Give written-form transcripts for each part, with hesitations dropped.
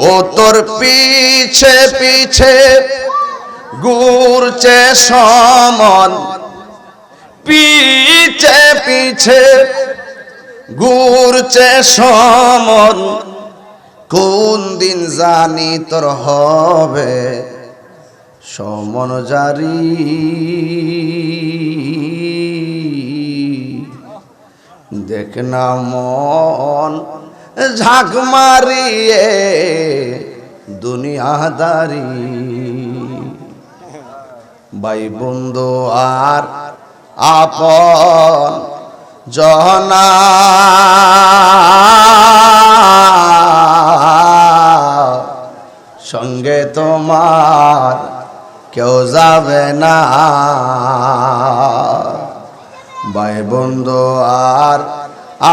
ও তোর পিছে পিছে ঘুরছে সমন, পিছে পিছে ঘুরছে সমন, কোন দিন জানি তোর হবে সমন জারি। দেখ না মন ঝাঁক মারিয়ে দুনিয়াদারি, ভাই বন্ধু আর আপন জনা সঙ্গে তোমার কেউ যাবে না। ভাই বন্ধু আর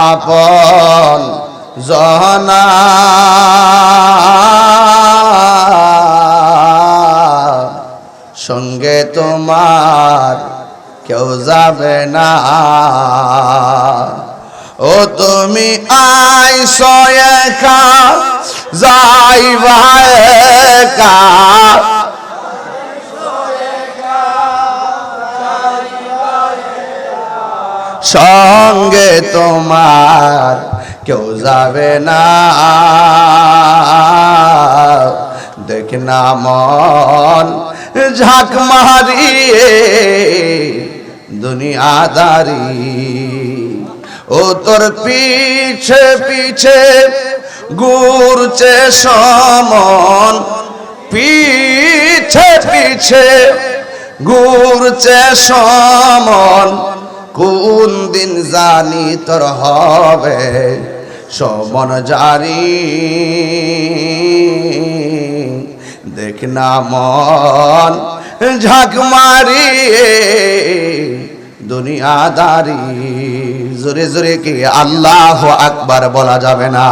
আপন জনা সঙ্গে তোমার কেউ যাবে না। ও তুমি আইছো একা যাইবা একা, সঙ্গে তোমার কেউ যাবে না। দেখ না মন ঝাঁক মারিয়ে দুনিয়াদারি, ও তোর পিছে পিছে ঘুরছে সমন, পিছে পিছে ঘুরছে সমন, কোন দিন জানি তোর হবে সমন জারি। দেখ না মন ঝাঁক মারিয়ে দুনিয়াদারি। জোরে জোরে কি আল্লাহু আকবার বলা যাবে না?